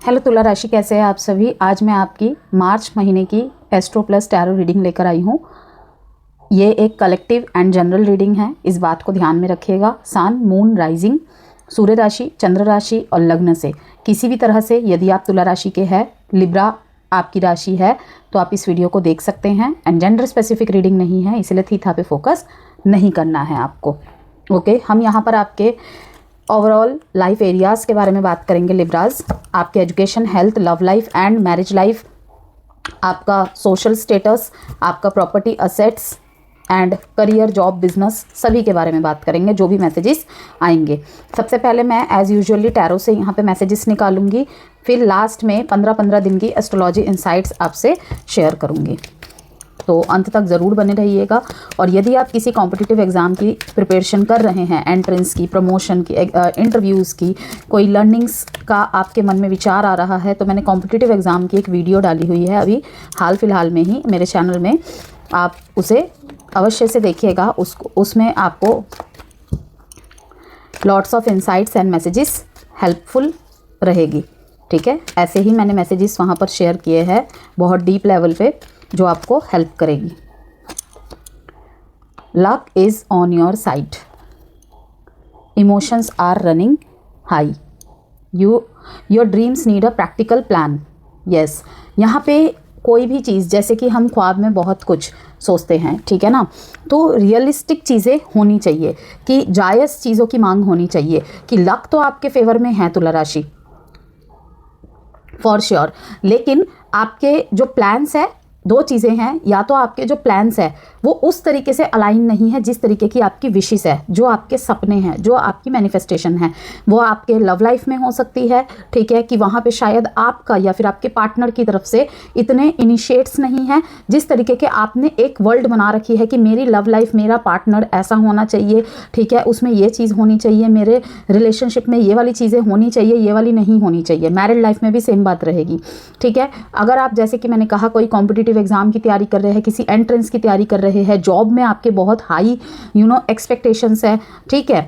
Hello तुला राशि, कैसे हैं आप सभी। आज मैं आपकी मार्च महीने की एस्ट्रो प्लस टैरो रीडिंग लेकर आई हूँ। ये एक कलेक्टिव एंड जनरल रीडिंग है, इस बात को ध्यान में रखिएगा। सन, मून, राइजिंग, सूर्य राशि, चंद्र राशि और लग्न से किसी भी तरह से यदि आप तुला राशि के हैं, लिब्रा आपकी राशि है, तो आप इस वीडियो को देख सकते हैं। एंड जेंडर स्पेसिफिक रीडिंग नहीं है, इसलिए थीथा पे फोकस नहीं करना है आपको। ओके, हम यहाँ पर आपके ओवरऑल लाइफ एरियाज़ के बारे में बात करेंगे। लिब्राज, आपके education, health, love life and marriage life, आपका सोशल स्टेटस, आपका property assets and career, job, business, सभी के बारे में बात करेंगे जो भी मैसेजेस आएंगे। सबसे पहले मैं एज़ यूजुअली टैरो से यहाँ पे मैसेजेस निकालूंगी, फिर लास्ट में 15-15 दिन की एस्ट्रोलॉजी इंसाइट्स आपसे शेयर करूँगी, तो अंत तक ज़रूर बने रहिएगा। और यदि आप किसी कॉम्पिटिटिव एग्ज़ाम की प्रिपरेशन कर रहे हैं, एंट्रेंस की, प्रमोशन की, इंटरव्यूज़ की, कोई लर्निंग्स का आपके मन में विचार आ रहा है, तो मैंने कॉम्पिटिटिव एग्ज़ाम की एक वीडियो डाली हुई है अभी हाल फिलहाल में ही मेरे चैनल में, आप उसे अवश्य से देखिएगा। उसमें आपको lots of insights and messages helpful रहेगी। ठीक है, ऐसे ही मैंने मैसेजेस वहाँ पर शेयर किए हैं बहुत डीप लेवल पे, जो आपको हेल्प करेगी। Luck is on your side, emotions are running high, your dreams need a practical plan. Yes, यहाँ पे कोई भी चीज़, जैसे कि हम ख्वाब में बहुत कुछ सोचते हैं, ठीक है ना, तो रियलिस्टिक चीज़ें होनी चाहिए, कि जायज़ चीज़ों की मांग होनी चाहिए, कि लक तो आपके फेवर में है तुला राशि फॉर श्योर, लेकिन आपके जो प्लान्स है, दो चीज़ें हैं, या तो आपके जो प्लान्स है वो उस तरीके से अलाइन नहीं है जिस तरीके की आपकी विशेस है, जो आपके सपने हैं, जो आपकी मैनिफेस्टेशन है, वो आपके लव लाइफ में हो सकती है। ठीक है, कि वहाँ पे शायद आपका या फिर आपके पार्टनर की तरफ से इतने इनिशिएट्स नहीं है, जिस तरीके के आपने एक वर्ल्ड बना रखी है कि मेरी लव लाइफ, मेरा पार्टनर ऐसा होना चाहिए, ठीक है, उसमें ये चीज़ होनी चाहिए, मेरे रिलेशनशिप में ये वाली चीज़ें होनी चाहिए, ये वाली नहीं होनी चाहिए। मैरिड लाइफ में भी सेम बात रहेगी। ठीक है, अगर आप, जैसे कि मैंने कहा, कोई कॉम्पिटिटिव एग्जाम की तैयारी कर रहे हैं, किसी एंट्रेंस की तैयारी कर रहे हैं, जॉब में आपके बहुत हाई एक्सपेक्टेशंस है, ठीक है,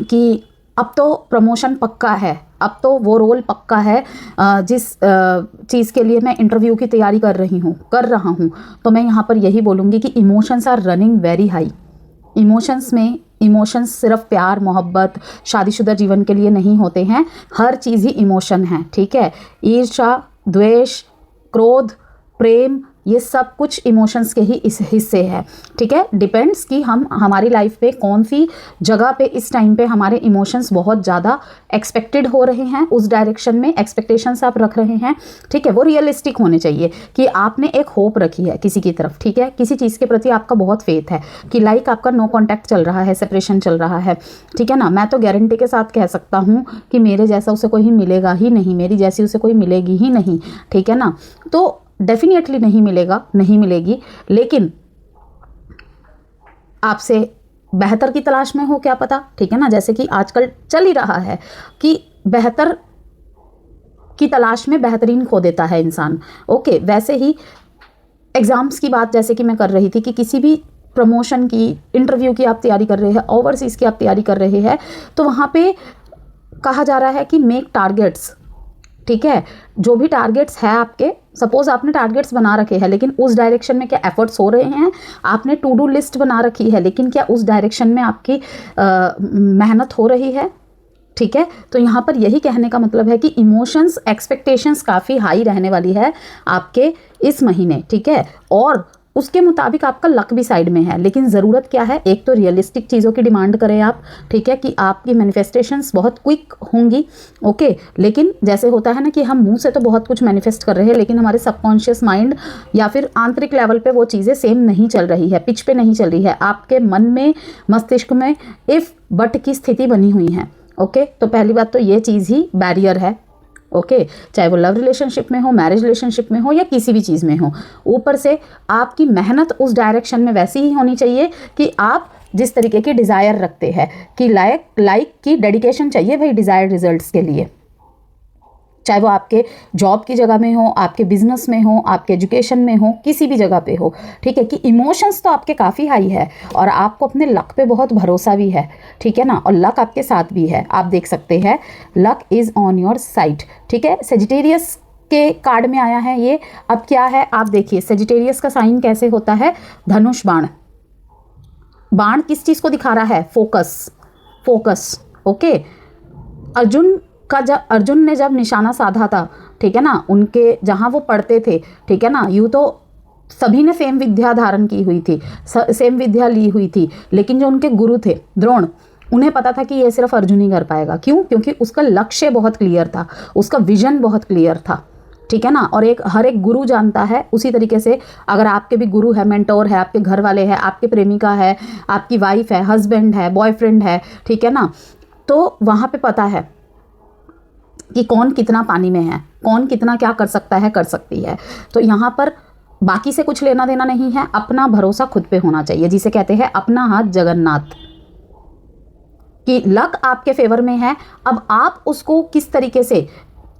कि अब तो प्रमोशन पक्का है, अब तो वो रोल पक्का है, जिस चीज़ के लिए मैं इंटरव्यू की तैयारी कर रहा हूँ, तो मैं यहाँ पर यही बोलूँगी कि emotions are running very high. Emotions सिर्फ प्यार, मोहब्बत, शादीशुदा जीवन के लिए नहीं होते हैं, हर चीज़ ही इमोशन है। ठीक है, ईर्ष्या, द्वेष, क्रोध, प्रेम, ये सब कुछ इमोशंस के ही इस हिस्से है। ठीक है, डिपेंड्स कि हम हमारी लाइफ पे कौन सी जगह पे इस टाइम पे हमारे इमोशंस बहुत ज़्यादा एक्सपेक्टेड हो रहे हैं, उस डायरेक्शन में एक्सपेक्टेशंस आप रख रहे हैं। ठीक है, वो रियलिस्टिक होने चाहिए, कि आपने एक होप रखी है किसी की तरफ, ठीक है, किसी चीज़ के प्रति आपका बहुत फेथ है, कि लाइक आपका नो कॉन्टैक्ट चल रहा है, सेपरेशन चल रहा है, ठीक है ना। मैं तो गारंटी के साथ कह सकता हूँ कि मेरे जैसा उसे कोई मिलेगा ही नहीं, मेरी जैसी उसे कोई मिलेगी ही नहीं, ठीक है ना। तो डेफिनेटली नहीं मिलेगी, लेकिन आपसे बेहतर की तलाश में हो, क्या पता, ठीक है ना। जैसे कि आजकल चल ही रहा है कि बेहतर की तलाश में बेहतरीन खो देता है इंसान। ओके, वैसे ही एग्ज़ाम्स की बात जैसे कि मैं कर रही थी, कि किसी भी प्रमोशन की, इंटरव्यू की आप तैयारी कर रहे हैं, ओवरसीज़ की आप तैयारी कर रहे हैं, तो वहाँ पे कहा जा रहा है कि मेक टारगेट्स। ठीक है, जो भी टारगेट्स है आपके, सपोज आपने टारगेट्स बना रखे हैं, लेकिन उस डायरेक्शन में क्या एफर्ट्स हो रहे हैं। आपने टू डू लिस्ट बना रखी है, लेकिन क्या उस डायरेक्शन में आपकी मेहनत हो रही है। ठीक है, तो यहाँ पर यही कहने का मतलब है कि इमोशंस, एक्सपेक्टेशंस काफ़ी हाई रहने वाली है आपके इस महीने। ठीक है, और उसके मुताबिक आपका लक भी साइड में है, लेकिन ज़रूरत क्या है, एक तो रियलिस्टिक चीज़ों की डिमांड करें आप, ठीक है, कि आपकी मैनिफेस्टेशंस बहुत क्विक होंगी। ओके, लेकिन जैसे होता है ना कि हम मुंह से तो बहुत कुछ मैनिफेस्ट कर रहे हैं, लेकिन हमारे सबकॉन्शियस माइंड या फिर आंतरिक लेवल पे वो चीज़ें सेम नहीं चल रही है, पिच पे नहीं चल रही है, आपके मन में, मस्तिष्क में इफ़ बट की स्थिति बनी हुई है। ओके, तो पहली बात तो ये चीज़ ही बैरियर है। ओके, चाहे वो लव रिलेशनशिप में हो, मैरिज रिलेशनशिप में हो, या किसी भी चीज़ में हो, ऊपर से आपकी मेहनत उस डायरेक्शन में वैसी ही होनी चाहिए कि आप जिस तरीके की डिज़ायर रखते हैं, कि लाइक की डेडिकेशन चाहिए भाई डिज़ायर्ड रिजल्ट्स के लिए। चाहे वो आपके जॉब की जगह में हो, आपके बिजनेस में हो, आपके एजुकेशन में हो, किसी भी जगह पे हो, ठीक है, कि इमोशंस तो आपके काफ़ी हाई है और आपको अपने लक पे बहुत भरोसा भी है, ठीक है ना, और लक आपके साथ भी है। आप देख सकते हैं luck is on your side, ठीक है। सेजिटेरियस के कार्ड में आया है ये। अब क्या है आप देखिए, सेजिटेरियस का साइन कैसे होता है, धनुष बाण। बाण किस चीज़ को दिखा रहा है, फोकस, फोकस, ओके। अर्जुन ने जब निशाना साधा था, ठीक है ना, उनके जहाँ वो पढ़ते थे, ठीक है ना, यूँ तो सभी ने सेम विद्या धारण की हुई थी, सेम विद्या ली हुई थी, लेकिन जो उनके गुरु थे द्रोण, उन्हें पता था कि ये सिर्फ अर्जुन ही कर पाएगा। क्यों? क्योंकि उसका लक्ष्य बहुत क्लियर था, उसका विजन बहुत क्लियर था, ठीक है ना। और हर एक गुरु जानता है, उसी तरीके से अगर आपके भी गुरु है, मेंटोर है, आपके घर वाले हैं, आपके प्रेमिका है, आपकी वाइफ है, हस्बैंड है, बॉयफ्रेंड है, ठीक है ना, तो वहाँ पे पता है कि कौन कितना पानी में है, कौन कितना क्या कर सकता है, कर सकती है। तो यहाँ पर बाकी से कुछ लेना देना नहीं है, अपना भरोसा खुद पे होना चाहिए, जिसे कहते हैं अपना हाथ जगन्नाथ, कि लक आपके फेवर में है। अब आप उसको किस तरीके से,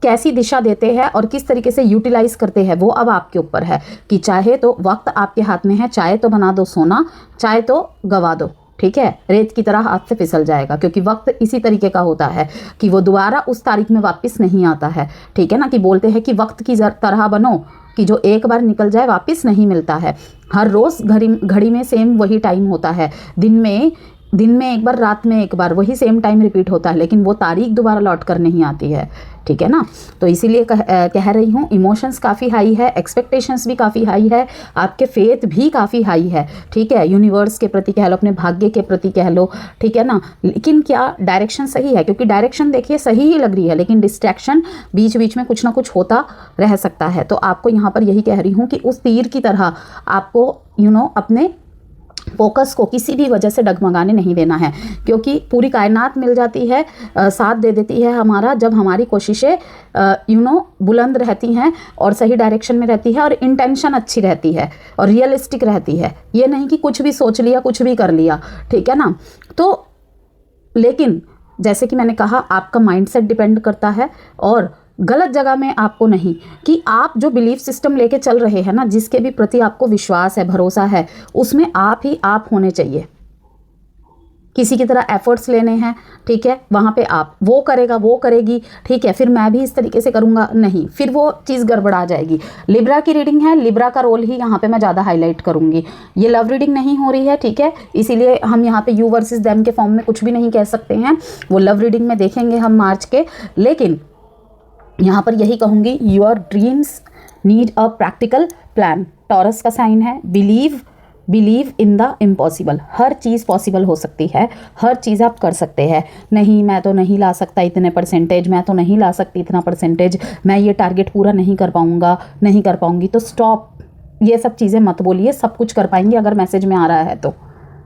कैसी दिशा देते हैं और किस तरीके से यूटिलाइज करते हैं, वो अब आपके ऊपर है। कि चाहे तो वक्त आपके हाथ में है, चाहे तो बना दो सोना, चाहे तो गवा दो, ठीक है, रेत की तरह हाथ से फिसल जाएगा, क्योंकि वक्त इसी तरीके का होता है कि वो दोबारा उस तारीख में वापस नहीं आता है, ठीक है ना। कि बोलते हैं कि वक्त की तरह बनो, कि जो एक बार निकल जाए वापस नहीं मिलता है। हर रोज़ घड़ी में सेम वही टाइम होता है, दिन में एक बार, रात में एक बार, वही सेम टाइम रिपीट होता है, लेकिन वो तारीख दोबारा लौट कर नहीं आती है, ठीक है ना। तो इसीलिए कह रही हूँ, इमोशंस काफ़ी हाई है, एक्सपेक्टेशंस भी काफ़ी हाई है, आपके फेथ भी काफ़ी हाई है, ठीक है, यूनिवर्स के प्रति कह लो, अपने भाग्य के प्रति कह लो, ठीक है ना। लेकिन क्या डायरेक्शन सही है? क्योंकि डायरेक्शन देखिए सही ही लग रही है, लेकिन डिस्ट्रैक्शन बीच बीच में कुछ ना कुछ होता रह सकता है। तो आपको यहाँ पर यही कह रही हूँ कि उस तीर की तरह आपको अपने फोकस को किसी भी वजह से डगमगाने नहीं देना है, क्योंकि पूरी कायनात मिल जाती है, साथ दे देती है हमारा, जब हमारी कोशिशें बुलंद रहती हैं और सही डायरेक्शन में रहती है और इंटेंशन अच्छी रहती है और रियलिस्टिक रहती है। ये नहीं कि कुछ भी सोच लिया, कुछ भी कर लिया, ठीक है ना। तो लेकिन जैसे कि मैंने कहा, आपका माइंडसेट डिपेंड करता है, और गलत जगह में आपको नहीं, कि आप जो बिलीफ सिस्टम लेके चल रहे हैं ना, जिसके भी प्रति आपको विश्वास है, भरोसा है, उसमें आप ही आप होने चाहिए। किसी की तरह एफर्ट्स लेने हैं, ठीक है, वहाँ पे आप, वो करेगा, वो करेगी, ठीक है, फिर मैं भी इस तरीके से करूँगा, नहीं, फिर वो चीज़ गड़बड़ा जाएगी। लिब्रा की रीडिंग है, लिब्रा का रोल ही यहाँ पे मैं ज़्यादा हाईलाइट करूँगी। ये लव रीडिंग नहीं हो रही है, ठीक है, इसीलिए हम यहाँ पे यू वर्सेस देम के फॉर्म में कुछ भी नहीं कह सकते हैं, वो लव रीडिंग में देखेंगे हम मार्च के। लेकिन यहाँ पर यही कहूँगी, your dreams need a practical plan. Taurus का साइन है, believe in the impossible. Her cheese possible हो सकती है, हर चीज़ आप कर सकते हैं। नहीं, मैं तो नहीं ला सकता इतने परसेंटेज, मैं तो नहीं ला सकती इतना परसेंटेज, मैं ये टारगेट पूरा नहीं कर पाऊँगा, नहीं कर पाऊँगी, तो स्टॉप, ये सब चीज़ें मत बोलिए। सब कुछ कर पाएंगे अगर मैसेज में आ रहा है तो।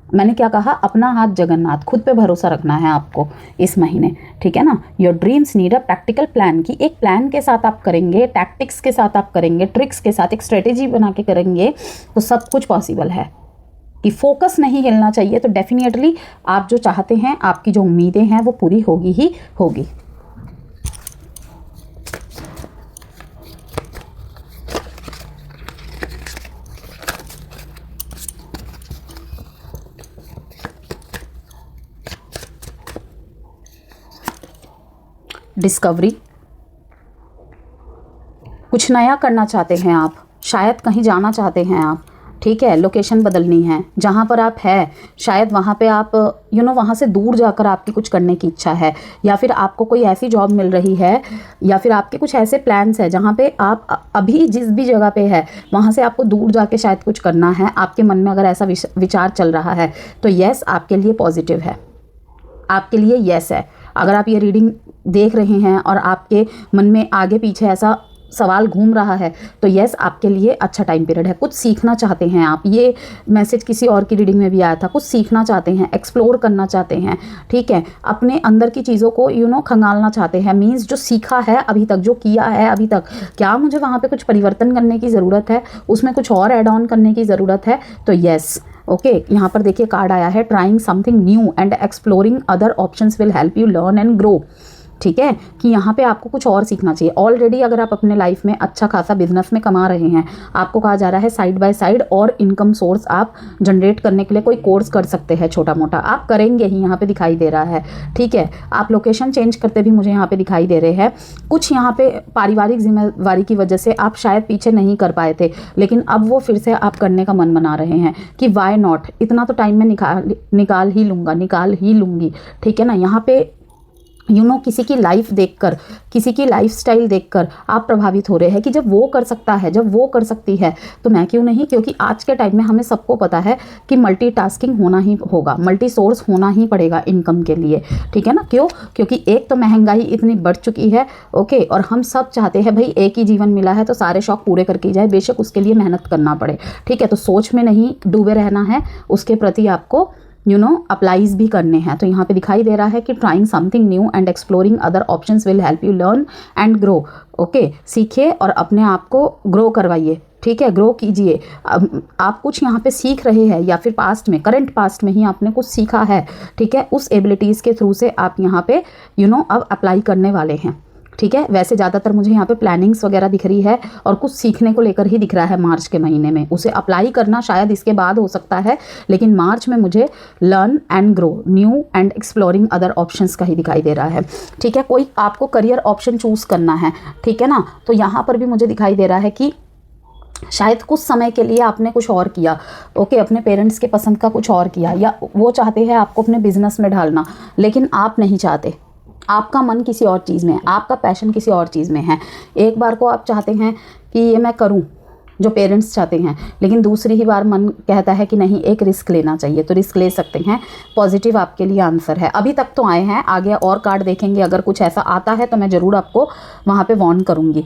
मैंने क्या कहा, अपना हाथ जगन्नाथ, खुद पे भरोसा रखना है आपको इस महीने, ठीक है ना। Your dreams need a practical plan, की एक प्लान के साथ आप करेंगे, टैक्टिक्स के साथ आप करेंगे, ट्रिक्स के साथ एक स्ट्रेटेजी बना के करेंगे, तो सब कुछ पॉसिबल है। कि फोकस नहीं हिलना चाहिए, तो डेफिनेटली आप जो चाहते हैं, आपकी जो उम्मीदें हैं, वो पूरी होगी ही होगी। डिस्कवरी, कुछ नया करना चाहते हैं आप, शायद कहीं जाना चाहते हैं आप, ठीक है, लोकेशन बदलनी है, जहाँ पर आप हैं शायद वहाँ पे आप वहाँ से दूर जाकर आपकी कुछ करने की इच्छा है, या फिर आपको कोई ऐसी जॉब मिल रही है, या फिर आपके कुछ ऐसे प्लान्स हैं जहाँ पे आप अभी जिस भी जगह पे है वहाँ से आपको दूर जाके शायद कुछ करना है। आपके मन में अगर ऐसा विचार चल रहा है तो यस, आपके लिए पॉजिटिव है, आपके लिए यस है। अगर आप ये रीडिंग देख रहे हैं और आपके मन में आगे पीछे ऐसा सवाल घूम रहा है, तो यस, आपके लिए अच्छा टाइम पीरियड है। कुछ सीखना चाहते हैं आप, ये मैसेज किसी और की रीडिंग में भी आया था, कुछ सीखना चाहते हैं, एक्सप्लोर करना चाहते हैं, ठीक है, अपने अंदर की चीज़ों को खंगालना चाहते हैं। मीन्स जो सीखा है अभी तक, जो किया है अभी तक, क्या मुझे वहाँ पे कुछ परिवर्तन करने की ज़रूरत है, उसमें कुछ और ऐड ऑन करने की ज़रूरत है, तो यस, ओके। यहाँ पर देखिए कार्ड आया है, trying something new and exploring other options will help you learn and grow. ठीक है, कि यहाँ पे आपको कुछ और सीखना चाहिए। ऑलरेडी अगर आप अपने लाइफ में अच्छा खासा बिजनेस में कमा रहे हैं, आपको कहा जा रहा है साइड बाय साइड और इनकम सोर्स आप जनरेट करने के लिए कोई कोर्स कर सकते हैं छोटा मोटा, आप करेंगे ही, यहाँ पे दिखाई दे रहा है। ठीक है, आप लोकेशन चेंज करते भी मुझे यहाँ पे दिखाई दे रहे हैं। कुछ यहाँ पे पारिवारिक जिम्मेवारी की वजह से आप शायद पीछे नहीं कर पाए थे, लेकिन अब वो फिर से आप करने का मन बना रहे हैं कि वाई नॉट, इतना तो टाइम में निकाल ही लूँगा, निकाल ही लूँगी। ठीक है ना, यहाँ पे किसी की लाइफ देखकर, किसी की लाइफस्टाइल देखकर आप प्रभावित हो रहे हैं कि जब वो कर सकता है, जब वो कर सकती है, तो मैं क्यों नहीं। क्योंकि आज के टाइम में हमें सबको पता है कि मल्टीटास्किंग होना ही होगा, मल्टी सोर्स होना ही पड़ेगा इनकम के लिए। ठीक है ना, क्यों? क्योंकि एक तो महंगाई इतनी बढ़ चुकी है, ओके, और हम सब चाहते हैं भाई एक ही जीवन मिला है तो सारे शौक पूरे करके जाए, बेशक उसके लिए मेहनत करना पड़े। ठीक है, तो सोच में नहीं डूबे रहना है, उसके प्रति आपको अप्लाइज भी करने हैं। तो यहाँ पे दिखाई दे रहा है कि trying something new and exploring other options will help you learn and grow. Okay, सीखिए और अपने आप को ग्रो करवाइए। ठीक है, ग्रो कीजिए। आप कुछ यहाँ पे सीख रहे हैं या फिर पास्ट में, करंट पास्ट में ही आपने कुछ सीखा है। ठीक है, उस एबिलिटीज़ के थ्रू से आप यहाँ पे अब अप्लाई करने वाले हैं। ठीक है, वैसे ज़्यादातर मुझे यहाँ पे प्लानिंग्स वगैरह दिख रही है और कुछ सीखने को लेकर ही दिख रहा है मार्च के महीने में। उसे अप्लाई करना शायद इसके बाद हो सकता है, लेकिन मार्च में मुझे learn and grow, new and exploring other options का ही दिखाई दे रहा है। ठीक है, कोई आपको करियर ऑप्शन चूज़ करना है। ठीक है ना, तो यहाँ पर भी मुझे दिखाई दे रहा है कि शायद कुछ समय के लिए आपने कुछ और किया, ओके, अपने पेरेंट्स के पसंद का कुछ और किया, या वो चाहते हैं आपको अपने बिजनेस में ढालना, लेकिन आप नहीं चाहते, आपका मन किसी और चीज़ में है, आपका पैशन किसी और चीज़ में है। एक बार को आप चाहते हैं कि ये मैं करूं जो पेरेंट्स चाहते हैं, लेकिन दूसरी ही बार मन कहता है कि नहीं, एक रिस्क लेना चाहिए, तो रिस्क ले सकते हैं। पॉजिटिव आपके लिए आंसर है। अभी तक तो आए हैं, आगे और कार्ड देखेंगे, अगर कुछ ऐसा आता है तो मैं ज़रूर आपको वहाँ पे वार्न करूँगी।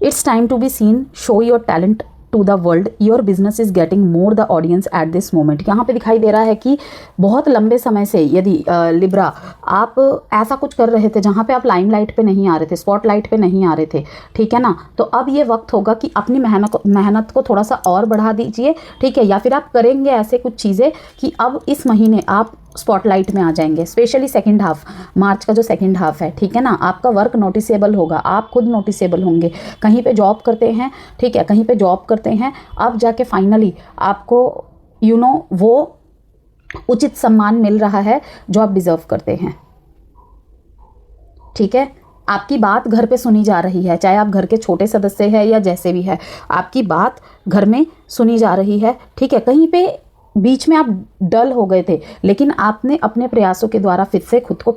It's time to be seen, show your talent to the world, your business is getting more the audience at this moment. यहाँ पे दिखाई दे रहा है कि बहुत लंबे समय से यदि लिब्रा आप ऐसा कुछ कर रहे थे जहाँ पे आप लाइमलाइट पे नहीं आ रहे थे, स्पॉटलाइट पे नहीं आ रहे थे, ठीक है ना, तो अब ये वक्त होगा कि अपनी मेहनत को थोड़ा सा और बढ़ा दीजिए। ठीक है, या फिर आप करेंगे ऐसे कुछ चीज़ें कि अब इस महीने आप स्पॉटलाइट में आ जाएंगे, स्पेशली सेकंड हाफ, मार्च का जो सेकंड हाफ है। ठीक है ना, आपका वर्क नोटिसेबल होगा, आप खुद नोटिसेबल होंगे। कहीं पे जॉब करते हैं, ठीक है, कहीं पे जॉब करते हैं, अब जाके फाइनली आपको वो उचित सम्मान मिल रहा है जो आप डिज़र्व करते हैं। ठीक है, आपकी बात घर पे सुनी जा रही है, चाहे आप घर के छोटे सदस्य हैं या जैसे भी है, आपकी बात घर में सुनी जा रही है। ठीक है, कहीं पे बीच में आप डल हो गए थे, लेकिन आपने अपने प्रयासों के द्वारा फिर से खुद को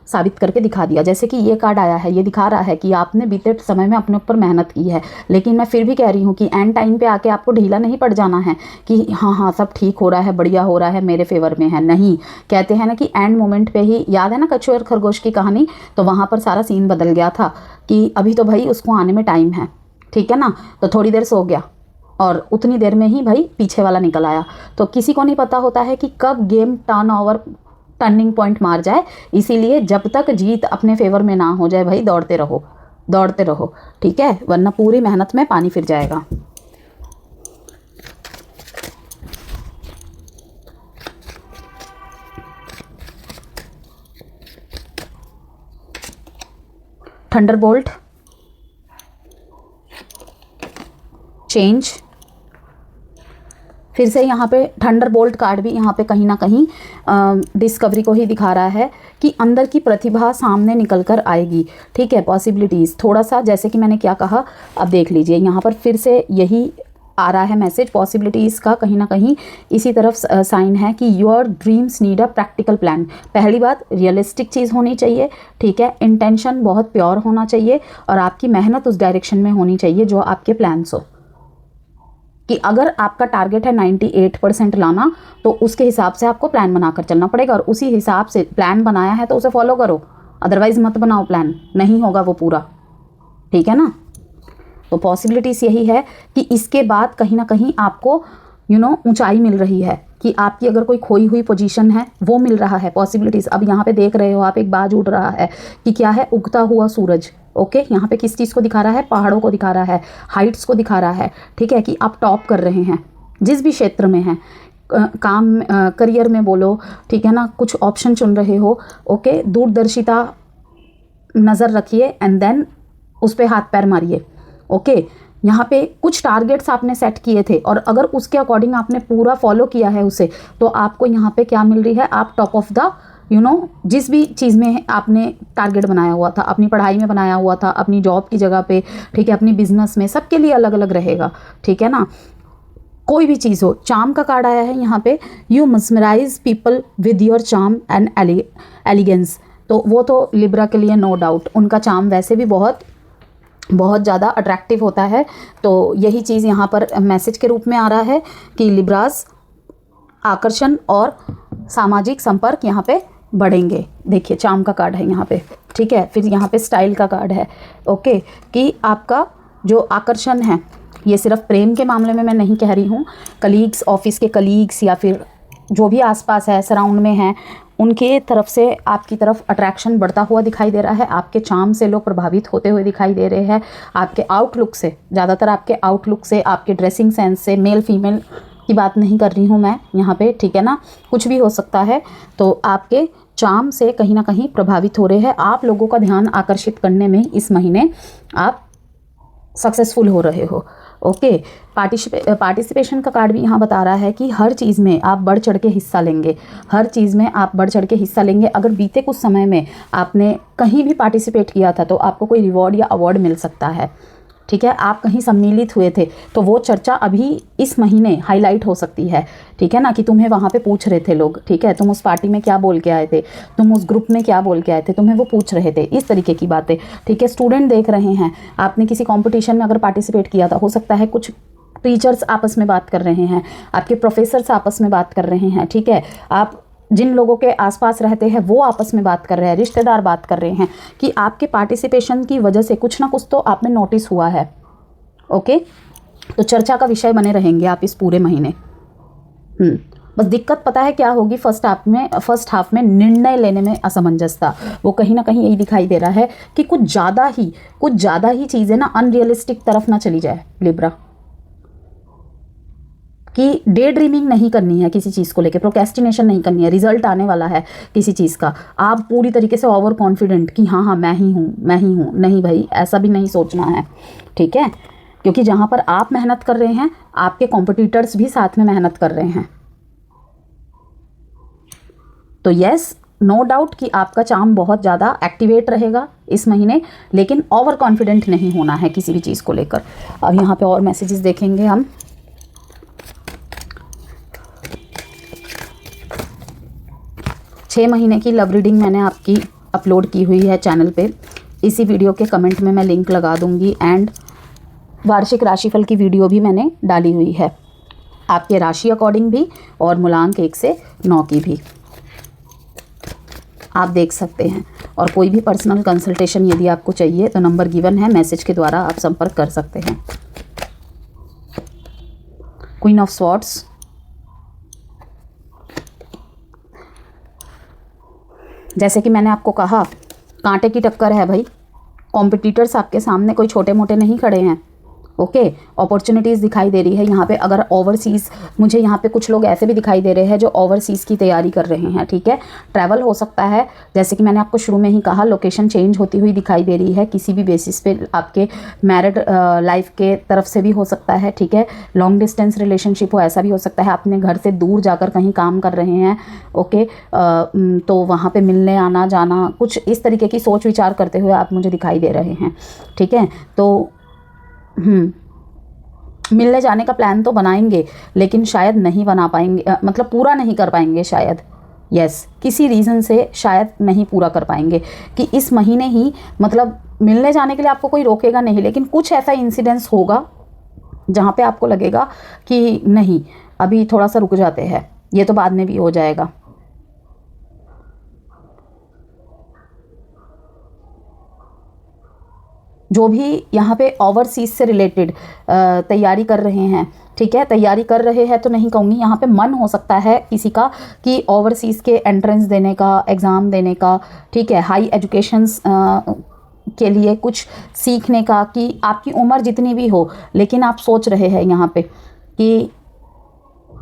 साबित करके दिखा दिया। जैसे कि ये कार्ड आया है, ये दिखा रहा है कि आपने बीते समय में अपने ऊपर मेहनत की है, लेकिन मैं फिर भी कह रही हूँ कि एंड टाइम पे आके आपको ढीला नहीं पड़ जाना है कि हाँ सब ठीक हो रहा है, बढ़िया हो रहा है, मेरे फेवर में है। नहीं, कहते हैं ना कि एंड मोमेंट पे ही, याद है ना कछुए और खरगोश की कहानी, तो वहाँ पर सारा सीन बदल गया था कि अभी तो भाई उसको आने में टाइम है। ठीक है ना, तो थोड़ी देर सो गया और उतनी देर में ही भाई पीछे वाला निकल आया। तो किसी को नहीं पता होता है कि कब गेम टर्निंग पॉइंट मार जाए, इसीलिए जब तक जीत अपने फेवर में ना हो जाए भाई दौड़ते रहो, दौड़ते रहो। ठीक है, वरना पूरी मेहनत में पानी फिर जाएगा। थंडरबोल्ट, चेंज, फिर से यहाँ पे थंडरबोल्ट कार्ड भी यहाँ पे कहीं ना कहीं डिस्कवरी को ही दिखा रहा है कि अंदर की प्रतिभा सामने निकल कर आएगी। ठीक है, पॉसिबिलिटीज़ थोड़ा सा, जैसे कि मैंने क्या कहा, अब देख लीजिए यहाँ पर फिर से यही आ रहा है मैसेज पॉसिबिलिटीज़ का, कहीं ना कहीं इसी तरफ साइन है कि your dreams need a practical plan. पहली बात, रियलिस्टिक चीज़ होनी चाहिए। ठीक है, इंटेंशन बहुत प्योर होना चाहिए और आपकी मेहनत उस डायरेक्शन में होनी चाहिए जो आपके प्लान्स हो। कि अगर आपका टारगेट है 98% लाना, तो उसके हिसाब से आपको प्लान बनाकर चलना पड़ेगा और उसी हिसाब से प्लान बनाया है तो उसे फॉलो करो, अदरवाइज़ मत बनाओ प्लान, नहीं होगा वो पूरा। ठीक है ना, तो पॉसिबिलिटीज़ यही है कि इसके बाद कहीं ना कहीं आपको ऊंचाई मिल रही है कि आपकी अगर कोई खोई हुई पोजीशन है वो मिल रहा है। पॉसिबिलिटीज़ अब यहाँ पे देख रहे हो आप, एक बाज उड़ रहा है कि क्या है, उगता हुआ सूरज। ओके, यहाँ पे किस चीज़ को दिखा रहा है, पहाड़ों को दिखा रहा है, हाइट्स को दिखा रहा है। ठीक है, कि आप टॉप कर रहे हैं जिस भी क्षेत्र में हैं, काम करियर में बोलो, ठीक है ना, कुछ ऑप्शन चुन रहे हो। ओके, दूरदर्शिता नज़र रखिए एंड देन उस पर हाथ पैर मारिए। ओके, यहाँ पे कुछ टारगेट्स आपने सेट किए थे और अगर उसके अकॉर्डिंग आपने पूरा फॉलो किया है उसे, तो आपको यहाँ पे क्या मिल रही है, आप टॉप ऑफ द जिस भी चीज़ में आपने टारगेट बनाया हुआ था, अपनी पढ़ाई में बनाया हुआ था, अपनी जॉब की जगह पे, ठीक है, अपनी बिजनेस में, सबके लिए अलग अलग रहेगा, ठीक है ना। कोई भी चीज़ हो, चार्म का कार्ड आया है यहाँ पे, you mesmerise people with your charm and elegance. तो वो तो लिब्रा के लिए नो डाउट, उनका चार्म वैसे भी बहुत बहुत ज़्यादा अट्रैक्टिव होता है। तो यही चीज़ यहाँ पर मैसेज के रूप में आ रहा है कि लिब्रास आकर्षण और सामाजिक संपर्क यहाँ पे बढ़ेंगे। देखिए चार्म का कार्ड है यहाँ पे, ठीक है। फिर यहाँ पे स्टाइल का कार्ड है, ओके, कि आपका जो आकर्षण है ये सिर्फ प्रेम के मामले में मैं नहीं कह रही हूँ, कलीग्स, ऑफिस के कलीग्स या फिर जो भी आसपास है, सराउंड में है, उनके तरफ से आपकी तरफ अट्रैक्शन बढ़ता हुआ दिखाई दे रहा है। आपके चार्म से लोग प्रभावित होते हुए दिखाई दे रहे हैं, आपके आउटलुक से, ज़्यादातर आपके आउटलुक से, आपके ड्रेसिंग सेंस से। मेल फीमेल की बात नहीं कर रही हूँ मैं यहाँ पे, ठीक है ना, कुछ भी हो सकता है। तो आपके चार्म से कहीं ना कहीं प्रभावित हो रहे हैं। आप लोगों का ध्यान आकर्षित करने में इस महीने आप सक्सेसफुल हो रहे हो, ओके। पार्टिसिपेशन का कार्ड भी यहाँ बता रहा है कि हर चीज़ में आप बढ़ चढ़ के हिस्सा लेंगे, हर चीज़ में आप बढ़ चढ़ के हिस्सा लेंगे। अगर बीते कुछ समय में आपने कहीं भी पार्टिसिपेट किया था तो आपको कोई रिवॉर्ड या अवार्ड मिल सकता है, ठीक है। आप कहीं सम्मिलित हुए थे तो वो चर्चा अभी इस महीने हाईलाइट हो सकती है, ठीक है ना, कि तुम्हें वहाँ पे पूछ रहे थे लोग, ठीक है, तुम उस पार्टी में क्या बोल के आए थे, तुम उस ग्रुप में क्या बोल के आए थे, तुम्हें वो पूछ रहे थे, इस तरीके की बातें, ठीक है। स्टूडेंट देख रहे हैं, आपने किसी कॉम्पिटिशन में अगर पार्टिसिपेट किया था, हो सकता है कुछ टीचर्स आपस में बात कर रहे हैं, आपके प्रोफेसर्स आपस में बात कर रहे हैं, ठीक है। आप जिन लोगों के आसपास रहते हैं वो आपस में बात कर रहे हैं, रिश्तेदार बात कर रहे हैं कि आपके पार्टिसिपेशन की वजह से कुछ ना कुछ तो आप में नोटिस हुआ है, ओके। तो चर्चा का विषय बने रहेंगे आप इस पूरे महीने। बस दिक्कत पता है क्या होगी, फर्स्ट हाफ में निर्णय लेने में असमंजसता, वो कहीं ना कहीं यही दिखाई दे रहा है कि कुछ ज़्यादा ही चीज़ें ना अनरियलिस्टिक तरफ ना चली जाए लिब्रा, कि डे ड्रीमिंग नहीं करनी है किसी चीज़ को लेकर, प्रोक्रेस्टिनेशन नहीं करनी है। रिजल्ट आने वाला है किसी चीज़ का, आप पूरी तरीके से ओवर कॉन्फिडेंट कि हाँ मैं ही हूँ, नहीं भाई, ऐसा भी नहीं सोचना है, ठीक है। क्योंकि जहाँ पर आप मेहनत कर रहे हैं, आपके कॉम्पिटिटर्स भी साथ में मेहनत कर रहे हैं। तो यस, नो डाउट कि आपका चार्म बहुत ज़्यादा एक्टिवेट रहेगा इस महीने, लेकिन ओवर कॉन्फिडेंट नहीं होना है किसी भी चीज़ को लेकर। अब यहाँ पे और मैसेजेस देखेंगे हम। 6 महीने की लव रीडिंग मैंने आपकी अपलोड की हुई है चैनल पे, इसी वीडियो के कमेंट में मैं लिंक लगा दूंगी। एंड वार्षिक राशिफल की वीडियो भी मैंने डाली हुई है, आपके राशि अकॉर्डिंग भी और मूलांक 1 से 9 की भी आप देख सकते हैं। और कोई भी पर्सनल कंसल्टेशन यदि आपको चाहिए तो नंबर गिवन है, मैसेज के द्वारा आप संपर्क कर सकते हैं। क्वीन ऑफ स्वॉर्ड्स, जैसे कि मैंने आपको कहा, कांटे की टक्कर है भाई, कॉम्पिटिटर्स आपके सामने कोई छोटे मोटे नहीं खड़े हैं, ओके। अपॉर्चुनिटीज़ दिखाई दे रही है यहाँ पे। अगर ओवरसीज़, मुझे यहाँ पे कुछ लोग ऐसे भी दिखाई दे रहे हैं जो ओवरसीज़ की तैयारी कर रहे हैं, ठीक है। ट्रैवल हो सकता है, जैसे कि मैंने आपको शुरू में ही कहा, लोकेशन चेंज होती हुई दिखाई दे रही है किसी भी बेसिस पे, आपके मैरिड लाइफ के तरफ से भी हो सकता है, ठीक है। लॉन्ग डिस्टेंस रिलेशनशिप हो, ऐसा भी हो सकता है। अपने घर से दूर जाकर कहीं काम कर रहे हैं, ओके, तो वहाँ पर मिलने आना जाना, कुछ इस तरीके की सोच विचार करते हुए आप मुझे दिखाई दे रहे हैं, ठीक है। तो मिलने जाने का प्लान तो बनाएंगे, लेकिन शायद नहीं बना पाएंगे, मतलब पूरा नहीं कर पाएंगे शायद, यस, किसी रीज़न से शायद नहीं पूरा कर पाएंगे। कि इस महीने ही, मतलब मिलने जाने के लिए आपको कोई रोकेगा नहीं, लेकिन कुछ ऐसा इंसिडेंस होगा जहाँ पे आपको लगेगा कि नहीं, अभी थोड़ा सा रुक जाते हैं, ये तो बाद में भी हो जाएगा। जो भी यहाँ पे ओवरसीज से रिलेटेड तैयारी कर रहे हैं, ठीक है, तैयारी कर रहे हैं तो नहीं कहूँगी, यहाँ पे मन हो सकता है किसी का कि ओवरसीज़ के एंट्रेंस देने का, एग्ज़ाम देने का, ठीक है, हाई एजुकेशंस के लिए कुछ सीखने का, कि आपकी उम्र जितनी भी हो, लेकिन आप सोच रहे हैं यहाँ पे कि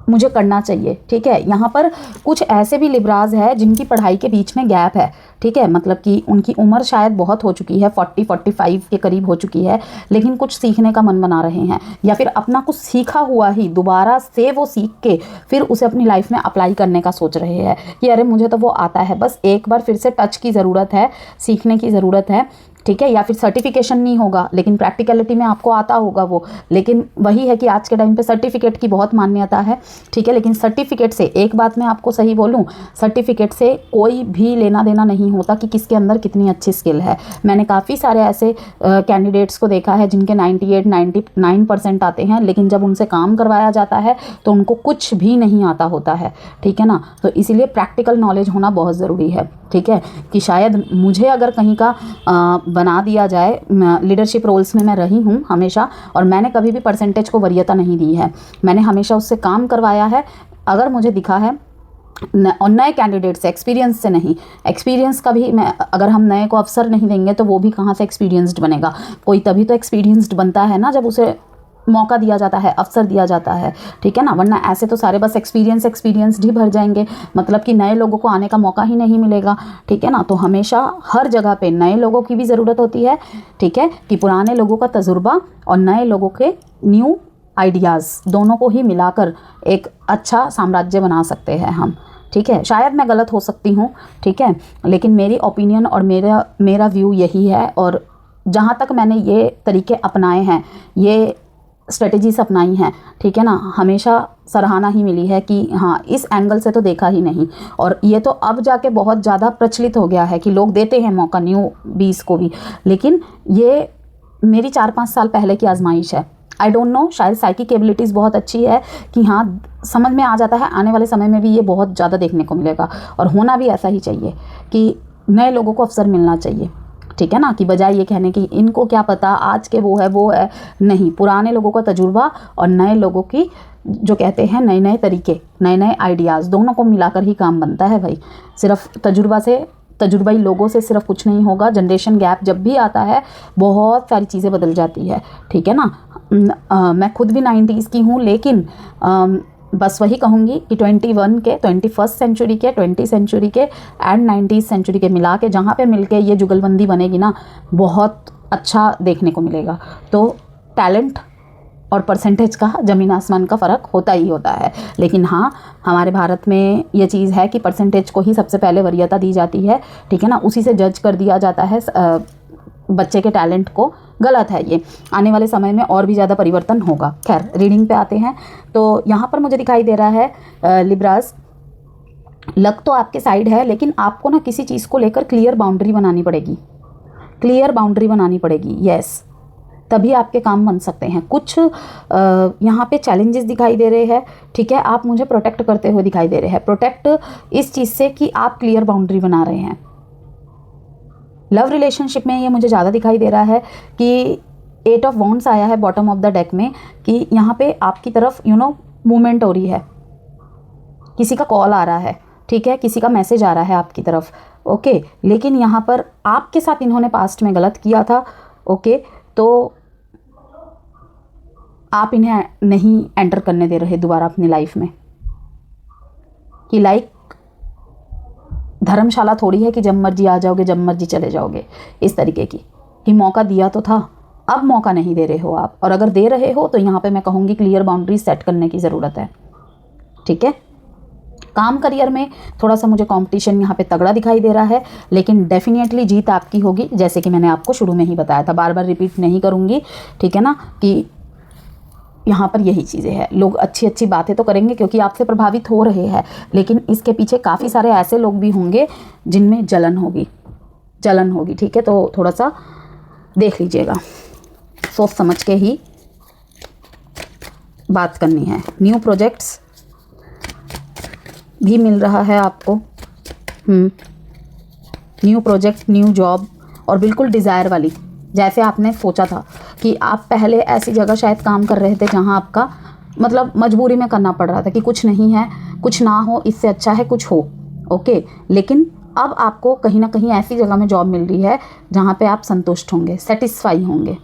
मुझे करना चाहिए, ठीक है। यहाँ पर कुछ ऐसे भी लिब्राज है जिनकी पढ़ाई के बीच में गैप है, ठीक है, मतलब कि उनकी उम्र शायद बहुत हो चुकी है, 40-45 के करीब हो चुकी है, लेकिन कुछ सीखने का मन बना रहे हैं, या फिर अपना कुछ सीखा हुआ ही दोबारा से वो सीख के फिर उसे अपनी लाइफ में अप्लाई करने का सोच रहे हैं कि अरे मुझे तो वो आता है, बस एक बार फिर से टच की ज़रूरत है, सीखने की ज़रूरत है, ठीक है। या फिर सर्टिफिकेशन नहीं होगा लेकिन प्रैक्टिकलिटी में आपको आता होगा वो, लेकिन वही है कि आज के टाइम पे सर्टिफिकेट की बहुत मान्यता है, ठीक है। लेकिन सर्टिफिकेट से एक बात मैं आपको सही बोलूं, सर्टिफिकेट से कोई भी लेना देना नहीं होता कि किसके अंदर कितनी अच्छी स्किल है। मैंने काफ़ी सारे ऐसे कैंडिडेट्स को देखा है जिनके 98-99% आते हैं, लेकिन जब उनसे काम करवाया जाता है तो उनको कुछ भी नहीं आता होता है, ठीक है ना। तो इसीलिए प्रैक्टिकल नॉलेज होना बहुत ज़रूरी है, ठीक है। कि शायद मुझे अगर कहीं का बना दिया जाए, लीडरशिप रोल्स में मैं रही हूँ हमेशा, और मैंने कभी भी परसेंटेज को वरीयता नहीं दी है, मैंने हमेशा उससे काम करवाया है। अगर मुझे दिखा है और नए कैंडिडेट से, एक्सपीरियंस से नहीं, एक्सपीरियंस का भी मैं, अगर हम नए को अवसर नहीं देंगे तो वो भी कहाँ से एक्सपीरियंस्ड बनेगा। कोई तभी तो एक्सपीरियंस्ड बनता है ना जब उसे मौका दिया जाता है, अवसर दिया जाता है, ठीक है ना। वरना ऐसे तो सारे बस एक्सपीरियंस्ड ही भर जाएंगे, मतलब कि नए लोगों को आने का मौका ही नहीं मिलेगा, ठीक है ना। तो हमेशा हर जगह पे नए लोगों की भी ज़रूरत होती है, ठीक है, कि पुराने लोगों का तजुर्बा और नए लोगों के न्यू आइडियाज़ दोनों को ही मिलाकर एक अच्छा साम्राज्य बना सकते हैं हम, ठीक है। शायद मैं गलत हो सकती हूँ, ठीक है, लेकिन मेरी ओपिनियन और मेरा व्यू यही है। और जहाँ तक मैंने ये तरीके अपनाए हैं, ये स्ट्रेटजीज अपनाई हैं, ठीक है ना, हमेशा सराहना ही मिली है कि हाँ, इस एंगल से तो देखा ही नहीं। और ये तो अब जाके बहुत ज़्यादा प्रचलित हो गया है कि लोग देते हैं मौका न्यू बीस को भी, लेकिन ये मेरी 4-5 साल पहले की आजमाइश है। आई डोंट नो, शायद साइकिक एबिलिटीज़ बहुत अच्छी है कि हाँ, समझ में आ जाता है। आने वाले समय में भी ये बहुत ज़्यादा देखने को मिलेगा, और होना भी ऐसा ही चाहिए कि नए लोगों को अवसर मिलना चाहिए, ठीक है ना। कि बजाय ये कहने कि इनको क्या पता, आज के वो है, नहीं, पुराने लोगों का तजुर्बा और नए लोगों की जो कहते हैं नए नए तरीके, नए नए आइडियाज़, दोनों को मिलाकर ही काम बनता है भाई। सिर्फ तजुर्बाई लोगों से सिर्फ कुछ नहीं होगा। जनरेशन गैप जब भी आता है बहुत सारी चीज़ें बदल जाती है, ठीक है ना। मैं खुद भी 90s की हूँ, लेकिन बस वही कहूँगी कि 21st सेंचुरी के, 20th सेंचुरी के एंड 90th सेंचुरी के मिला के जहाँ पे मिल के ये जुगलबंदी बनेगी ना, बहुत अच्छा देखने को मिलेगा। तो टैलेंट और परसेंटेज का ज़मीन आसमान का फ़र्क होता ही होता है, लेकिन हाँ, हमारे भारत में ये चीज़ है कि परसेंटेज को ही सबसे पहले वरीयता दी जाती है, ठीक है ना। उसी से जज कर दिया जाता है बच्चे के टैलेंट को। गलत है ये, आने वाले समय में और भी ज़्यादा परिवर्तन होगा। खैर, रीडिंग पे आते हैं। तो यहाँ पर मुझे दिखाई दे रहा है लिब्रास, लक तो आपके साइड है, लेकिन आपको ना किसी चीज़ को लेकर क्लियर बाउंड्री बनानी पड़ेगी, यस, तभी आपके काम बन सकते हैं। कुछ यहाँ पे चैलेंजेस दिखाई दे रहे हैं, ठीक है। आप मुझे प्रोटेक्ट करते हुए दिखाई दे रहे हैं। प्रोटेक्ट इस चीज़ से कि आप क्लियर बाउंड्री बना रहे हैं। लव रिलेशनशिप में ये मुझे ज़्यादा दिखाई दे रहा है कि 8 ऑफ वॉन्ड्स आया है बॉटम ऑफ द डेक में, कि यहाँ पे आपकी तरफ मूवमेंट हो रही है, किसी का कॉल आ रहा है, ठीक है, किसी का मैसेज आ रहा है आपकी तरफ, ओके। लेकिन यहाँ पर आपके साथ इन्होंने पास्ट में गलत किया था, ओके, तो आप इन्हें नहीं एंटर करने दे रहे दोबारा अपनी लाइफ में। कि लाइक धर्मशाला थोड़ी है कि जब मर्जी आ जाओगे, जब मर्जी चले जाओगे, इस तरीके की, कि मौका दिया तो था, अब मौका नहीं दे रहे हो आप। और अगर दे रहे हो तो यहाँ पे मैं कहूँगी क्लियर बाउंड्री सेट करने की ज़रूरत है, ठीक है। काम करियर में थोड़ा सा मुझे कंपटीशन यहाँ पे तगड़ा दिखाई दे रहा है, लेकिन डेफिनेटली जीत आपकी होगी, जैसे कि मैंने आपको शुरू में ही बताया था, बार बार रिपीट नहीं करूँगी, ठीक है ना। कि यहाँ पर यही चीज़ें हैं, लोग अच्छी अच्छी बातें तो करेंगे क्योंकि आपसे प्रभावित हो रहे हैं, लेकिन इसके पीछे काफ़ी सारे ऐसे लोग भी होंगे जिनमें जलन होगी, ठीक है। तो थोड़ा सा देख लीजिएगा, सोच समझ के ही बात करनी है। न्यू प्रोजेक्ट्स भी मिल रहा है आपको, न्यू प्रोजेक्ट, न्यू जॉब, और बिल्कुल डिज़ायर वाली, जैसे आपने सोचा था कि आप पहले ऐसी जगह शायद काम कर रहे थे जहां आपका मतलब मजबूरी में करना पड़ रहा था कि कुछ नहीं है, कुछ ना हो, इससे अच्छा है कुछ हो, ओके। लेकिन अब आपको कहीं ना कहीं ऐसी जगह में जॉब मिल रही है जहां पे आप संतुष्ट होंगे, सेटिस्फाई होंगे,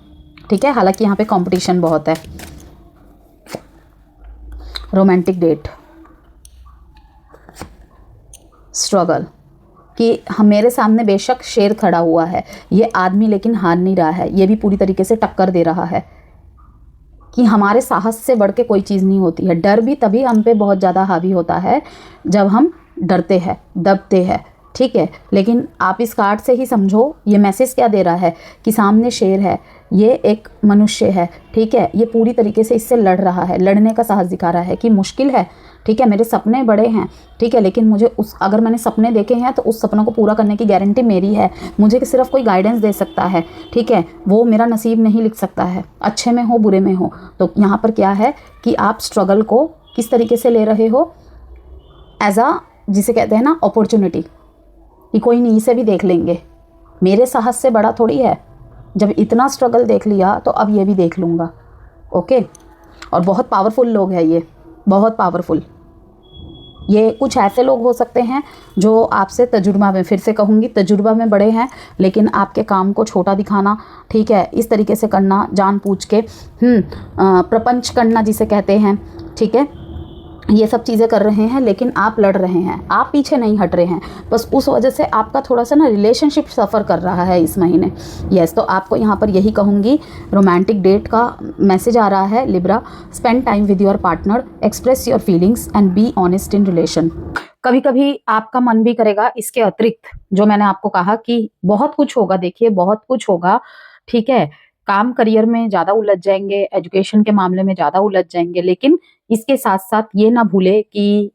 ठीक है। हालांकि यहाँ पे कंपटीशन बहुत है। रोमांटिक डेट, स्ट्रगल, कि हम मेरे सामने बेशक शेर खड़ा हुआ है, ये आदमी लेकिन हार नहीं रहा है, ये भी पूरी तरीके से टक्कर दे रहा है कि हमारे साहस से बढ़ के कोई चीज़ नहीं होती है। डर भी तभी हम पे बहुत ज़्यादा हावी होता है जब हम डरते हैं, दबते हैं, ठीक है। लेकिन आप इस कार्ड से ही समझो ये मैसेज क्या दे रहा है कि सामने शेर है, ये एक मनुष्य है, ठीक है। ये पूरी तरीके से इससे लड़ रहा है, लड़ने का साहस दिखा रहा है कि मुश्किल है, ठीक है, मेरे सपने बड़े हैं, ठीक है, लेकिन मुझे अगर मैंने सपने देखे हैं तो उस सपनों को पूरा करने की गारंटी मेरी है। मुझे सिर्फ कोई गाइडेंस दे सकता है, ठीक है, वो मेरा नसीब नहीं लिख सकता है, अच्छे में हो बुरे में हो। तो यहाँ पर क्या है कि आप स्ट्रगल को किस तरीके से ले रहे हो, एज आ, जिसे कहते हैं ना, अपॉर्चुनिटी, कि कोई नहीं, इसे भी देख लेंगे, मेरे साहस से बड़ा थोड़ी है, जब इतना स्ट्रगल देख लिया तो अब ये भी देख लूँगा। ओके। और बहुत पावरफुल लोग हैं ये, बहुत पावरफुल। ये कुछ ऐसे लोग हो सकते हैं जो आपसे तजुर्बा में, फिर से कहूँगी, तजुर्बा में बड़े हैं, लेकिन आपके काम को छोटा दिखाना, ठीक है, इस तरीके से करना, जानबूझ के प्रपंच करना जिसे कहते हैं, ठीक है, ये सब चीज़ें कर रहे हैं, लेकिन आप लड़ रहे हैं, आप पीछे नहीं हट रहे हैं। बस उस वजह से आपका थोड़ा सा ना रिलेशनशिप सफ़र कर रहा है इस महीने। यस, तो आपको यहाँ पर यही कहूँगी, रोमांटिक डेट का मैसेज आ रहा है Libra. Spend time with your partner, express your feelings and be honest in relation. कभी कभी आपका मन भी करेगा इसके अतिरिक्त, जो मैंने आपको कहा कि बहुत कुछ होगा, देखिए बहुत कुछ होगा, ठीक है, काम करियर में ज़्यादा उलझ जाएंगे, एजुकेशन के मामले में ज़्यादा उलझ जाएंगे, लेकिन इसके साथ साथ ये ना भूले कि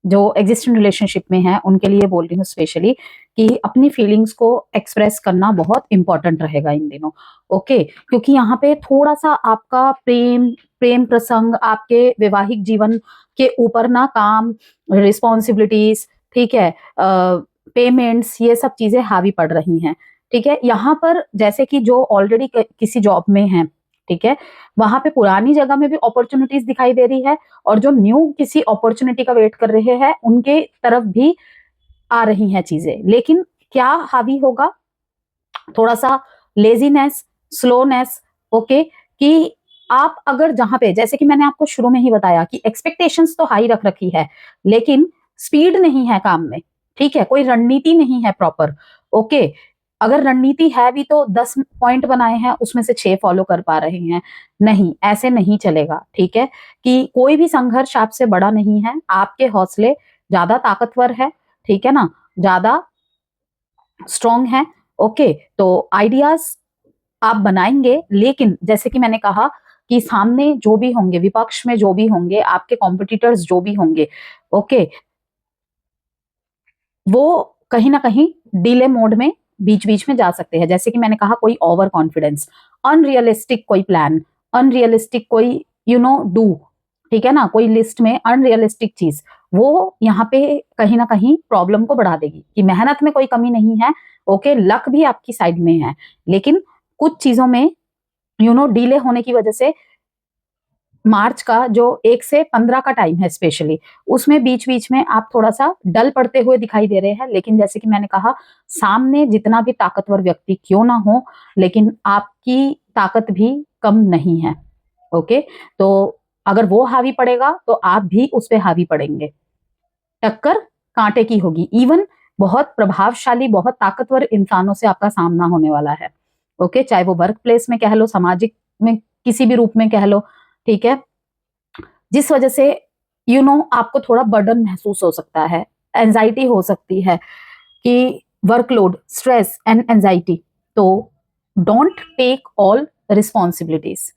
जो एग्जिस्टिंग रिलेशनशिप में है उनके लिए बोल रही हूँ स्पेशली, कि अपनी फीलिंग्स को एक्सप्रेस करना बहुत इंपॉर्टेंट रहेगा इन दिनों। ओके, क्योंकि यहाँ पे थोड़ा सा आपका प्रेम प्रेम प्रसंग, आपके वैवाहिक जीवन के ऊपर ना काम, रिस्पॉन्सिबिलिटीज, ठीक है, पेमेंट्स, ये सब चीजें हावी पड़ रही हैं, ठीक है। यहाँ पर जैसे कि जो ऑलरेडी किसी जॉब में है, ठीक है, वहां पे पुरानी जगह में भी अपॉर्चुनिटीज दिखाई दे रही है, और जो न्यू किसी अपॉर्चुनिटी का वेट कर रहे हैं उनके तरफ भी आ रही हैं चीजें। लेकिन क्या हावी होगा, थोड़ा सा लेजीनेस, स्लोनेस, ओके, कि आप अगर जहां पे, जैसे कि मैंने आपको शुरू में ही बताया कि एक्सपेक्टेशंस तो हाई रख रखी है, लेकिन स्पीड नहीं है काम में, ठीक है, कोई रणनीति नहीं है प्रॉपर। ओके, अगर रणनीति है भी तो 10 पॉइंट बनाए हैं, उसमें से 6 फॉलो कर पा रहे हैं, नहीं, ऐसे नहीं चलेगा, ठीक है, कि कोई भी संघर्ष आपसे बड़ा नहीं है, आपके हौसले ज्यादा ताकतवर है, ठीक है ना, ज्यादा स्ट्रॉन्ग है। ओके, तो आइडियाज आप बनाएंगे, लेकिन जैसे कि मैंने कहा कि सामने जो भी होंगे, विपक्ष में जो भी होंगे, आपके कॉम्पिटिटर्स जो भी होंगे, ओके, वो कहीं ना कहीं डिले मोड में बीच बीच में जा सकते हैं। जैसे कि मैंने कहा, कोई ओवर कॉन्फिडेंस, अनरियलिस्टिक कोई प्लान, अनरियलिस्टिक कोई डू, ठीक है ना, कोई लिस्ट में अनरियलिस्टिक चीज, वो यहाँ पे कहीं ना कहीं प्रॉब्लम को बढ़ा देगी। कि मेहनत में कोई कमी नहीं है, ओके, लक भी आपकी साइड में है, लेकिन कुछ चीजों में डिले होने की वजह से मार्च का जो 1 से 15 का टाइम है स्पेशली, उसमें बीच बीच में आप थोड़ा सा डल पड़ते हुए दिखाई दे रहे हैं। लेकिन जैसे कि मैंने कहा, सामने जितना भी ताकतवर व्यक्ति क्यों ना हो, लेकिन आपकी ताकत भी कम नहीं है। ओके, तो अगर वो हावी पड़ेगा तो आप भी उस पर हावी पड़ेंगे, टक्कर कांटे की होगी। इवन बहुत प्रभावशाली, बहुत ताकतवर इंसानों से आपका सामना होने वाला है। ओके, चाहे वो वर्क प्लेस में कह लो, सामाजिक में किसी भी रूप में कह लो, ठीक है, जिस वजह से आपको थोड़ा बर्डन महसूस हो सकता है, एंजाइटी हो सकती है, कि वर्कलोड, स्ट्रेस एंड एंजाइटी। तो डोंट टेक ऑल रिस्पॉन्सिबिलिटीज,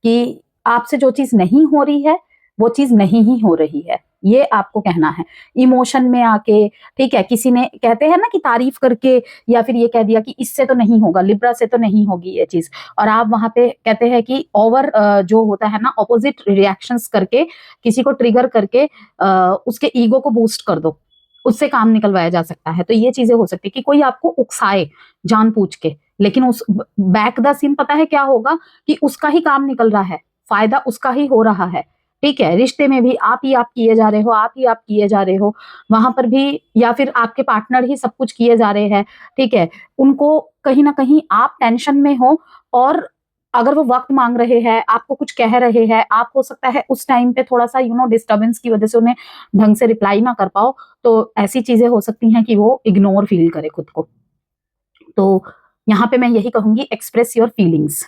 कि आपसे जो चीज नहीं हो रही है वो चीज नहीं ही हो रही है, ये आपको कहना है। इमोशन में आके, ठीक है, किसी ने, कहते हैं ना कि तारीफ करके, या फिर ये कह दिया कि इससे तो नहीं होगा, लिब्रा से तो नहीं होगी ये चीज, और आप वहां पे कहते हैं कि ओवर जो होता है ना, ऑपोजिट रिएक्शंस करके, किसी को ट्रिगर करके उसके ईगो को बूस्ट कर दो, उससे काम निकलवाया जा सकता है। तो ये चीजें हो सकती है कि कोई आपको उकसाए जानबूझ के, लेकिन उस बैक द सीन पता है क्या होगा, कि उसका ही काम निकल रहा है, फायदा उसका ही हो रहा है, ठीक है। रिश्ते में भी आप ही आप किए जा रहे हो, आप ही आप किए जा रहे हो, वहां पर भी, या फिर आपके पार्टनर ही सब कुछ किए जा रहे हैं, ठीक है। उनको कहीं ना कहीं आप टेंशन में हो, और अगर वो वक्त मांग रहे हैं, आपको कुछ कह रहे हैं, आप हो सकता है उस टाइम पे थोड़ा सा डिस्टर्बेंस की वजह से उन्हें ढंग से रिप्लाई ना कर पाओ, तो ऐसी चीजें हो सकती हैं कि वो इग्नोर फील करे खुद को। तो यहाँ पे मैं यही कहूंगी, एक्सप्रेस योर फीलिंग्स,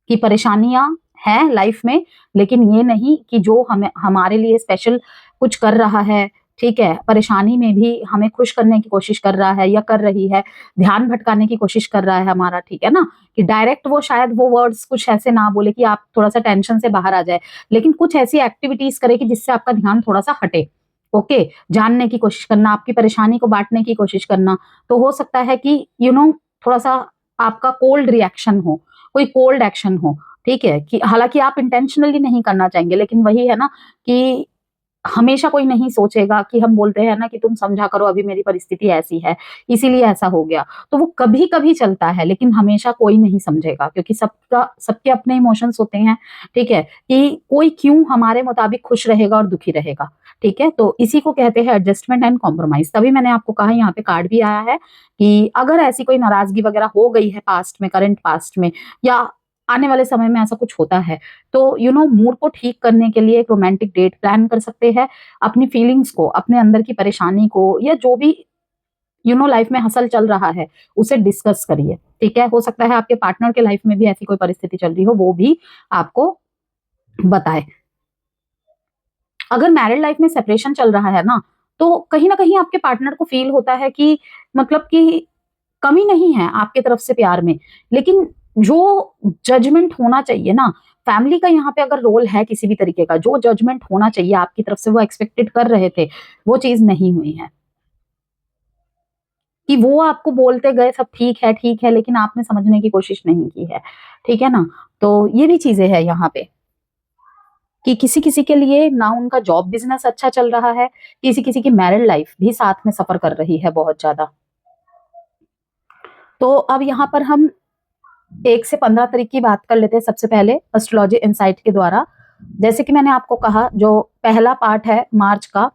कि परेशानियां हैं लाइफ में, लेकिन ये नहीं कि जो हमें हमारे लिए स्पेशल कुछ कर रहा है, ठीक है, परेशानी में भी हमें खुश करने की कोशिश कर रहा है या कर रही है, ध्यान भटकाने की कोशिश कर रहा है हमारा, ठीक है ना, कि डायरेक्ट वो शायद वो वर्ड्स कुछ ऐसे ना बोले कि आप थोड़ा सा टेंशन से बाहर आ जाए, लेकिन कुछ ऐसी एक्टिविटीज करे कि जिससे आपका ध्यान थोड़ा सा हटे। ओके, जानने की कोशिश करना, आपकी परेशानी को बांटने की कोशिश करना। तो हो सकता है कि थोड़ा सा आपका कोल्ड रिएक्शन हो, कोई कोल्ड एक्शन हो, ठीक है, कि हालांकि आप इंटेंशनली नहीं करना चाहेंगे, लेकिन वही है ना कि हमेशा कोई नहीं सोचेगा, कि हम बोलते हैं ना कि तुम समझा करो, अभी मेरी परिस्थिति ऐसी है इसीलिए ऐसा हो गया, तो वो कभी कभी चलता है, लेकिन हमेशा कोई नहीं समझेगा, क्योंकि सबके अपने इमोशंस होते हैं, ठीक है, कि कोई क्यों हमारे मुताबिक खुश रहेगा और दुखी रहेगा, ठीक है। तो इसी को कहते हैं एडजस्टमेंट एंड कॉम्प्रोमाइज। तभी मैंने आपको कहा, यहाँ पे कार्ड भी आया है कि अगर ऐसी कोई नाराजगी वगैरह हो गई है पास्ट में, करंट पास्ट में, या आने वाले समय में ऐसा कुछ होता है, तो मूड को ठीक करने के लिए एक रोमांटिक डेट प्लान कर सकते हैं। अपनी फीलिंग्स को, अपने अंदर की परेशानी को, या जो भी लाइफ में हसल चल रहा है, उसे डिस्कस करिए, ठीक है। हो सकता है आपके पार्टनर के लाइफ में भी ऐसी कोई परिस्थिति चल रही हो, वो भी आपको बताए। अगर मैरिड लाइफ में सेपरेशन चल रहा है ना, तो कहीं ना कहीं आपके पार्टनर को फील होता है कि मतलब कि कमी नहीं है आपके तरफ से प्यार में, लेकिन जो जजमेंट होना चाहिए ना, फैमिली का यहाँ पे अगर रोल है किसी भी तरीके का, जो जजमेंट होना चाहिए आपकी तरफ से, वो एक्सपेक्टेड कर रहे थे, वो चीज नहीं हुई है, कि वो आपको बोलते गए सब ठीक है, लेकिन आपने समझने की कोशिश नहीं की है, ठीक है ना। तो ये भी चीजें हैं यहाँ पे, कि किसी किसी के लिए ना उनका जॉब बिजनेस अच्छा चल रहा है, किसी किसी की मैरिड लाइफ भी साथ में सफर कर रही है बहुत ज्यादा। तो अब यहाँ पर हम 1 से 15 तारीख की बात कर लेते हैं। सबसे पहले एस्ट्रोलॉजी इनसाइट के द्वारा, जैसे कि मैंने आपको कहा, जो पहला पार्ट है मार्च का,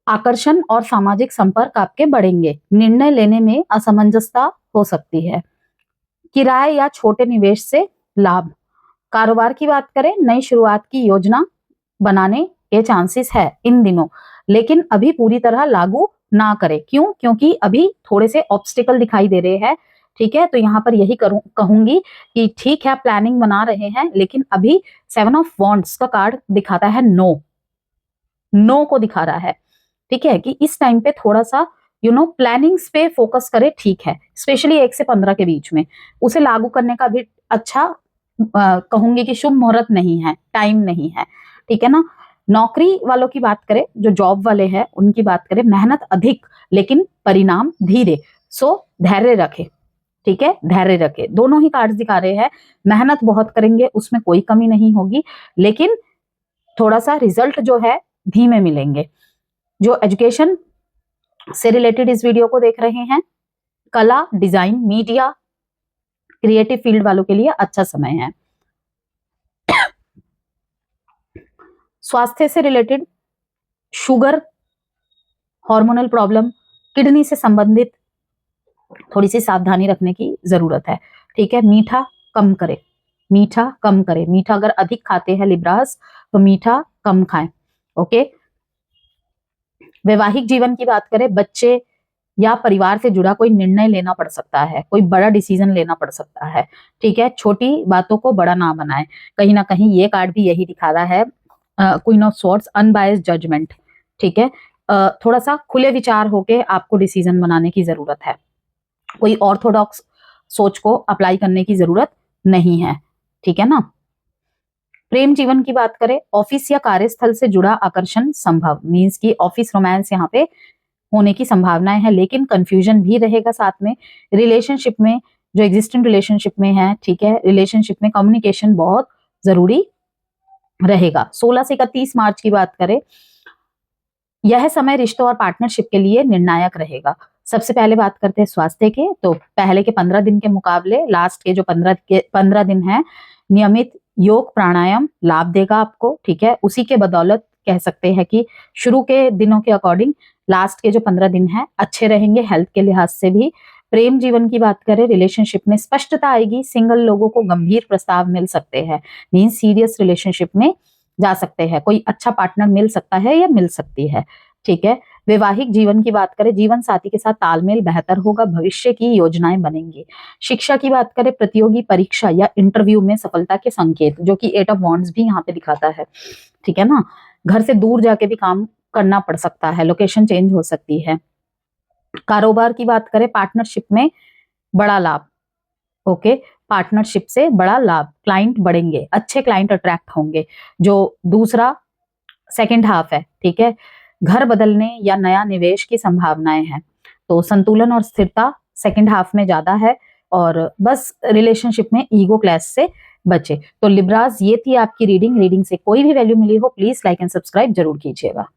आकर्षण और सामाजिक संपर्क आपके बढ़ेंगे, निर्णय लेने में असमंजसता हो सकती है, किराए या छोटे निवेश से लाभ, कारोबार की बात करें, नई शुरुआत की योजना बनाने के चांसेस है इन दिनों, लेकिन अभी पूरी तरह लागू ना करें। क्यों? क्योंकि अभी थोड़े से ऑब्स्टिकल दिखाई दे रहे हैं, ठीक है। तो यहाँ पर यही कहूंगी कि ठीक है, प्लानिंग बना रहे हैं, लेकिन अभी 7 ऑफ वॉन्ड्स का कार्ड दिखाता है नो को दिखा रहा है, ठीक है, कि इस टाइम पे थोड़ा सा प्लानिंग्स पे फोकस करे, ठीक है, स्पेशली 1 से 15 के बीच में उसे लागू करने का भी अच्छा कहूंगी कि शुभ मुहूर्त नहीं है, टाइम नहीं है, ठीक है ना। नौकरी वालों की बात करें, जो जॉब वाले हैं उनकी बात करें, मेहनत अधिक लेकिन परिणाम धीरे, सो धैर्य रखे, ठीक है, धैर्य रखे। दोनों ही कार्ड्स दिखा रहे हैं, मेहनत बहुत करेंगे, उसमें कोई कमी नहीं होगी, लेकिन थोड़ा सा रिजल्ट जो है धीमे मिलेंगे। जो एजुकेशन से रिलेटेड इस वीडियो को देख रहे हैं, कला, डिजाइन, मीडिया, क्रिएटिव फील्ड वालों के लिए अच्छा समय है। स्वास्थ्य से related, sugar, hormonal problem, kidney से संबंधित थोड़ी सी सावधानी रखने की जरूरत है, ठीक है। मीठा कम करे, मीठा अगर अधिक खाते हैं लिब्रास, तो मीठा कम खाएं, ओके। वैवाहिक जीवन की बात करें, बच्चे या परिवार से जुड़ा कोई निर्णय लेना पड़ सकता है, कोई बड़ा डिसीजन लेना पड़ सकता है, ठीक है। छोटी बातों को बड़ा ना बनाएं, कहीं ना कहीं ये कार्ड भी यही दिखा रहा है, queen of swords, unbiased judgement, ठीक है। थोड़ा सा खुले विचार होके आपको डिसीजन बनाने की जरूरत है, कोई ऑर्थोडॉक्स सोच को अप्लाई करने की जरूरत नहीं है, ठीक है ना। प्रेम जीवन की बात करें, ऑफिस या कार्यस्थल से जुड़ा आकर्षण संभव, मीन्स की ऑफिस रोमांस यहाँ पे होने की संभावनाएं हैं, लेकिन कंफ्यूजन भी रहेगा साथ में। रिलेशनशिप में, जो एग्जिस्टिंग रिलेशनशिप में है, ठीक है, रिलेशनशिप में कम्युनिकेशन बहुत जरूरी रहेगा। 16 से 31 मार्च की बात करें, यह समय रिश्तों और पार्टनरशिप के लिए निर्णायक रहेगा। सबसे पहले बात करते हैं स्वास्थ्य के, तो पहले के 15 दिन के मुकाबले लास्ट के जो 15 दिन है, नियमित योग प्राणायाम लाभ देगा आपको, ठीक है। उसी के बदौलत कह सकते हैं कि शुरू के दिनों के अकॉर्डिंग लास्ट के जो 15 दिन है अच्छे रहेंगे हेल्थ के लिहाज से भी, प्रेम जीवन की बात करें, रिलेशनशिप में स्पष्टता आएगी, सिंगल लोगों को गंभीर प्रस्ताव मिल सकते हैं, मीन सीरियस रिलेशनशिप में जा सकते हैं, कोई अच्छा पार्टनर मिल सकता है या मिल सकती है, ठीक है। वैवाहिक जीवन की बात करें, जीवन साथी के साथ तालमेल बेहतर होगा, भविष्य की योजनाएं बनेंगी। शिक्षा की बात करें, प्रतियोगी परीक्षा या इंटरव्यू में सफलता के संकेत, जो कि 8 ऑफ वॉन्ड्स भी यहाँ पे दिखाता है, ठीक है ना। घर से दूर जाके भी काम करना पड़ सकता है, लोकेशन चेंज हो सकती है। कारोबार की बात करें, पार्टनरशिप में बड़ा लाभ, ओके, पार्टनरशिप से बड़ा लाभ, क्लाइंट बढ़ेंगे, अच्छे क्लाइंट अट्रैक्ट होंगे, जो दूसरा सेकंड हाफ है, ठीक है। घर बदलने या नया निवेश की संभावनाएं हैं, तो संतुलन और स्थिरता सेकंड हाफ में ज्यादा है, और बस रिलेशनशिप में ईगो क्लैश से बचे। तो लिब्रास, ये थी आपकी रीडिंग से कोई भी वैल्यू मिली हो प्लीज लाइक एंड सब्सक्राइब जरूर कीजिएगा।